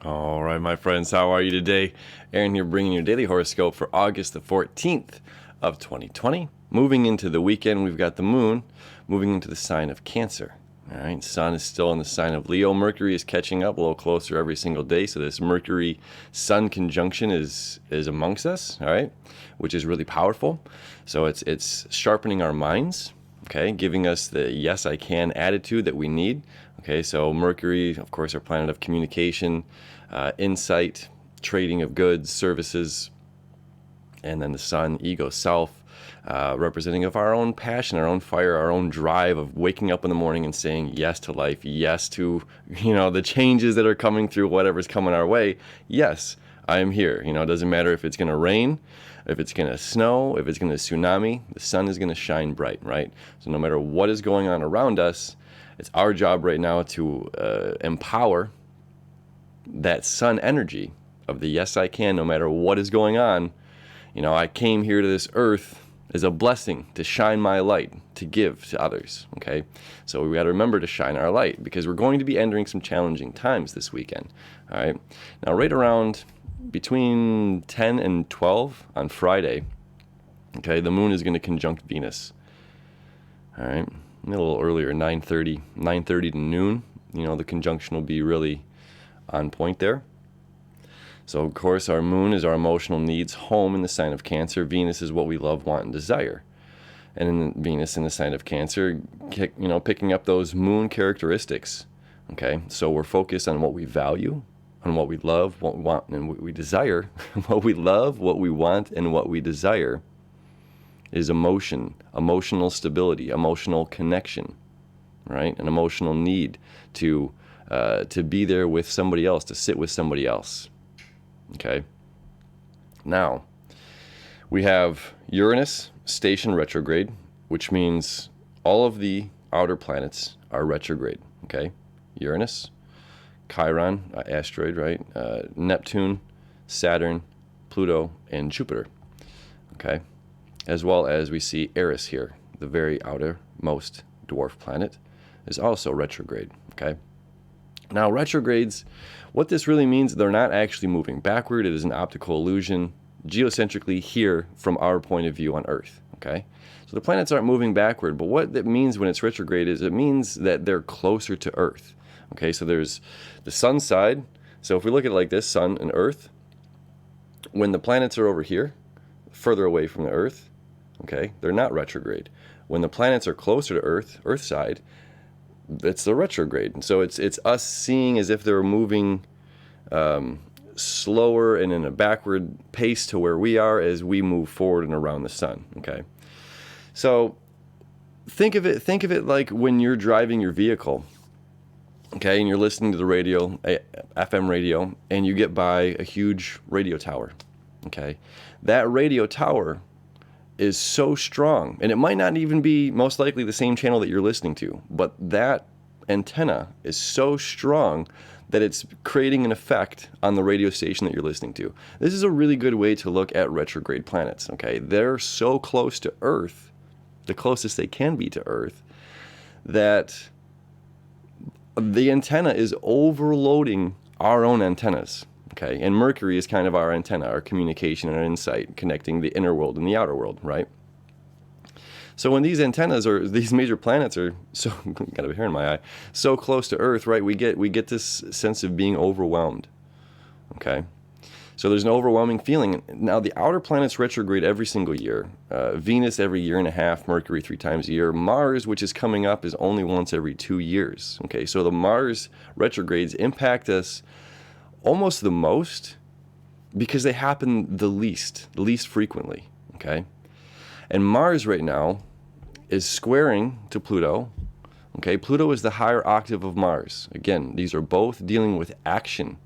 All right, my friends, how are you today? Aaron here bringing your daily horoscope for August the 14th of 2020. Moving into the weekend, we've got the moon moving into the sign of Cancer. All right, sun is still in the sign of Leo. Mercury is catching up a little closer every single day. So this Mercury-Sun conjunction is amongst us, all right, which is really powerful. So it's sharpening our minds, okay, giving us the yes, I can attitude that we need. Okay, so Mercury, of course, our planet of communication, insight, trading of goods, services, and then the sun, ego, self, representing of our own passion, our own fire, our own drive of waking up in the morning and saying yes to life, yes to, the changes that are coming through whatever's coming our way. Yes, I am here. It doesn't matter if it's going to rain, if it's going to snow, if it's going to tsunami, the sun is going to shine bright, right? So no matter what is going on around us, it's our job right now to empower that sun energy of the yes, I can, no matter what is going on. I came here to this earth as a blessing to shine my light, to give to others, okay? So we got to remember to shine our light because we're going to be entering some challenging times this weekend, all right? Now, right around between 10 and 12 on Friday, okay, the moon is going to conjunct Venus, all right? A little earlier, 9:30 to noon. The conjunction will be really on point there. So, of course, our moon is our emotional needs, home in the sign of Cancer. Venus is what we love, want, and desire. And in Venus in the sign of Cancer, picking up those moon characteristics. Okay, so we're focused on what we value, on what we love, what we want, and what we desire. What we love, what we want, and what we desire is emotion, emotional stability, emotional connection, right? An emotional need to be there with somebody else, to sit with somebody else. Okay. Now, we have Uranus station retrograde, which means all of the outer planets are retrograde. Okay. Uranus, Chiron, asteroid, right? Neptune, Saturn, Pluto, and Jupiter. Okay. As well as we see Eris here, the very outermost dwarf planet, is also retrograde. Okay. Now, retrogrades, what this really means, they're not actually moving backward. It is an optical illusion geocentrically here from our point of view on Earth, okay? So the planets aren't moving backward, but what that means when it's retrograde is it means that they're closer to Earth, okay? So there's the sun side. So if we look at it like this, sun and Earth, when the planets are over here, further away from the Earth, okay, they're not retrograde. When the planets are closer to Earth, Earth side, it's the retrograde. And so it's us seeing as if they're moving slower and in a backward pace to where we are as we move forward and around the sun. Okay, so think of it like when you're driving your vehicle, okay, and you're listening to the radio, FM radio, and you get by a huge radio tower. Okay, that radio tower is so strong, and it might not even be most likely the same channel that you're listening to, but that antenna is so strong that it's creating an effect on the radio station that you're listening to. This is a really good way to look at retrograde planets, okay? They're so close to Earth, the closest they can be to Earth, that the antenna is overloading our own antennas. Okay, and Mercury is kind of our antenna, our communication and our insight, connecting the inner world and the outer world, right? So when these antennas or these major planets are so got a hair in my eye, so close to Earth, right? We get this sense of being overwhelmed. Okay, so there's an overwhelming feeling. Now the outer planets retrograde every single year. Venus every year and a half, Mercury 3 times a year. Mars, which is coming up, is only once every 2 years. Okay, so the Mars retrogrades impact us almost the most because they happen the least frequently, okay? And Mars right now is squaring to Pluto, okay? Pluto is the higher octave of Mars. Again, these are both dealing with action,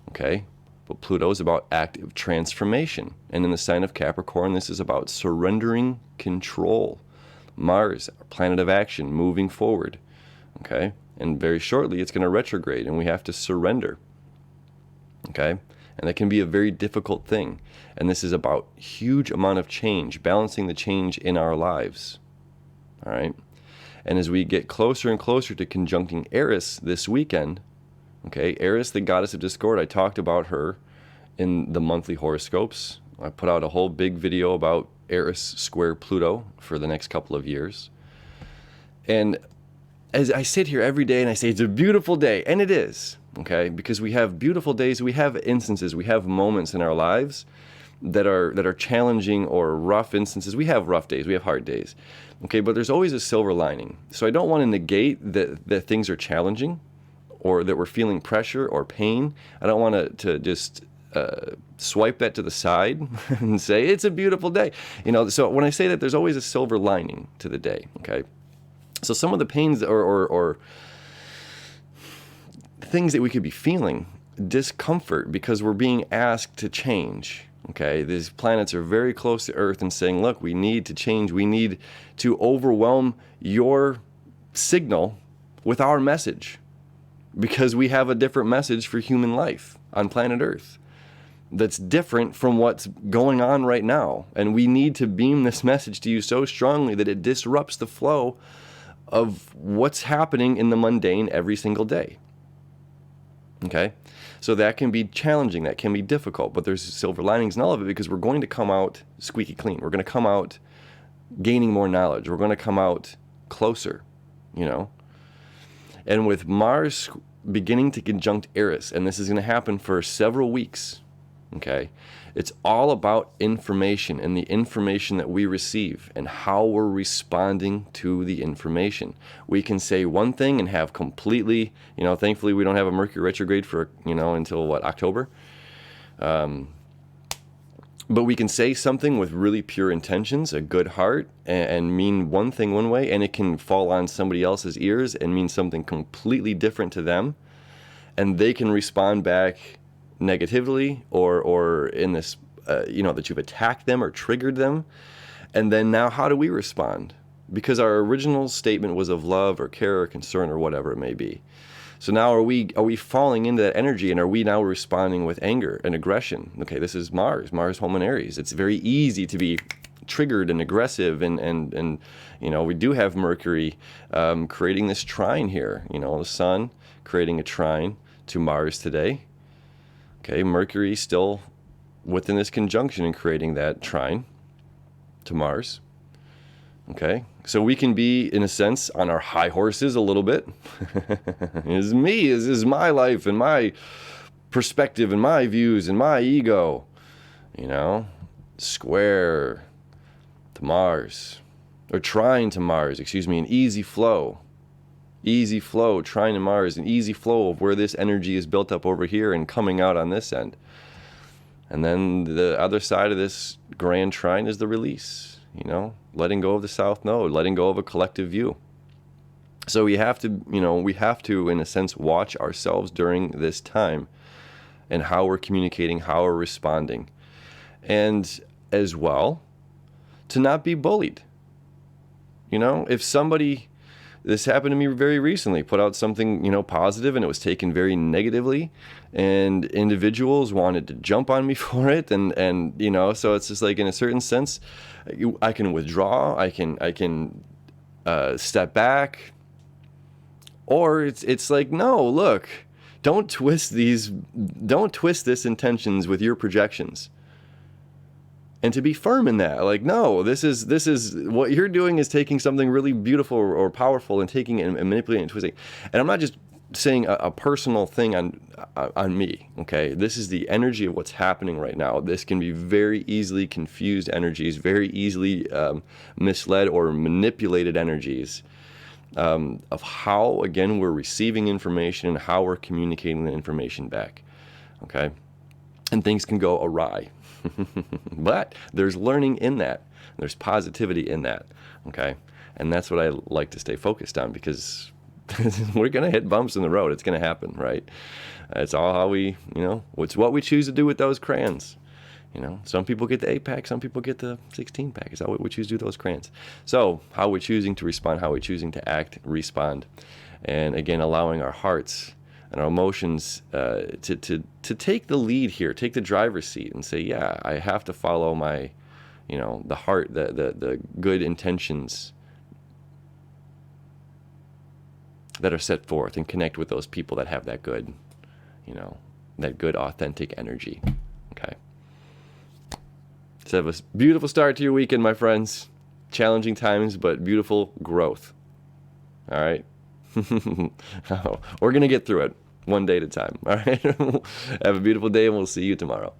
okay? But Pluto is about active transformation. And in the sign of Capricorn, this is about surrendering control. Mars, our planet of action, moving forward, okay? And very shortly, it's going to retrograde, and we have to surrender. Okay, and that can be a very difficult thing. And this is about huge amount of change, balancing the change in our lives. All right, and as we get closer and closer to conjuncting Eris this weekend, Okay, Eris, the goddess of discord, I talked about her in the monthly horoscopes. I put out a whole big video about Eris square Pluto for the next couple of years. And as I sit here every day and I say, it's a beautiful day, and it is, okay? Because we have beautiful days, we have instances, we have moments in our lives that are challenging or rough instances. We have rough days, we have hard days, okay? But there's always a silver lining. So I don't want to negate that things are challenging or that we're feeling pressure or pain. I don't want to just swipe that to the side and say, it's a beautiful day. So when I say that, there's always a silver lining to the day, okay? So some of the pains or things that we could be feeling, discomfort, because we're being asked to change, okay? These planets are very close to Earth and saying, look, we need to change. We need to overwhelm your signal with our message because we have a different message for human life on planet Earth that's different from what's going on right now. And we need to beam this message to you so strongly that it disrupts the flow of what's happening in the mundane every single day. Okay? So that can be challenging, that can be difficult, but there's silver linings in all of it because we're going to come out squeaky clean. We're going to come out gaining more knowledge. We're going to come out closer, And with Mars beginning to conjunct Eris, and this is going to happen for several weeks, okay? It's all about information and the information that we receive and how we're responding to the information. We can say one thing and have completely, thankfully we don't have a Mercury retrograde for, until October. But we can say something with really pure intentions, a good heart, and mean one thing one way, and it can fall on somebody else's ears and mean something completely different to them. And they can respond back negatively or in this, that you've attacked them or triggered them. And then now how do we respond? Because our original statement was of love or care or concern or whatever it may be. So now are we falling into that energy, and are we now responding with anger and aggression? Okay, this is Mars home in Aries. It's very easy to be triggered and aggressive, and we do have Mercury creating this trine here. The Sun creating a trine to Mars today. Okay, Mercury still within this conjunction and creating that trine to Mars. Okay, so we can be, in a sense, on our high horses a little bit. This is me, this is my life and my perspective and my views and my ego. Square to Mars, or trine to Mars, an easy flow. Easy flow, trine to Mars, an easy flow of where this energy is built up over here and coming out on this end. And then the other side of this grand trine is the release, letting go of the South Node, letting go of a collective view. So we have to, in a sense, watch ourselves during this time and how we're communicating, how we're responding. And as well, to not be bullied. If somebody... This happened to me very recently. Put out something, positive, and it was taken very negatively, and individuals wanted to jump on me for it, and so it's just like, in a certain sense, I can withdraw, I can step back, or it's like, no, look, don't twist this intentions with your projections. And to be firm in that, like, no, this is what you're doing is taking something really beautiful or powerful and taking it and manipulating and twisting. And I'm not just saying a personal thing on me, okay? This is the energy of what's happening right now. This can be very easily confused energies, very easily misled or manipulated energies of how, again, we're receiving information and how we're communicating the information back, okay? And things can go awry. But there's learning in that. There's positivity in that, okay? And that's what I like to stay focused on, because we're going to hit bumps in the road. It's going to happen, right? It's all how we, it's what we choose to do with those crayons. Some people get the 8-pack, some people get the 16-pack. It's how we choose to do those crayons. So how we're choosing to respond, how we're choosing to act, respond. And again, allowing our hearts and our emotions to take the lead here, take the driver's seat and say, yeah, I have to follow my, the heart, the good intentions that are set forth, and connect with those people that have that good you know, that good, authentic energy. Okay. So have a beautiful start to your weekend, my friends. Challenging times, but beautiful growth. All right. We're going to get through it one day at a time. All right. Have a beautiful day, and we'll see you tomorrow.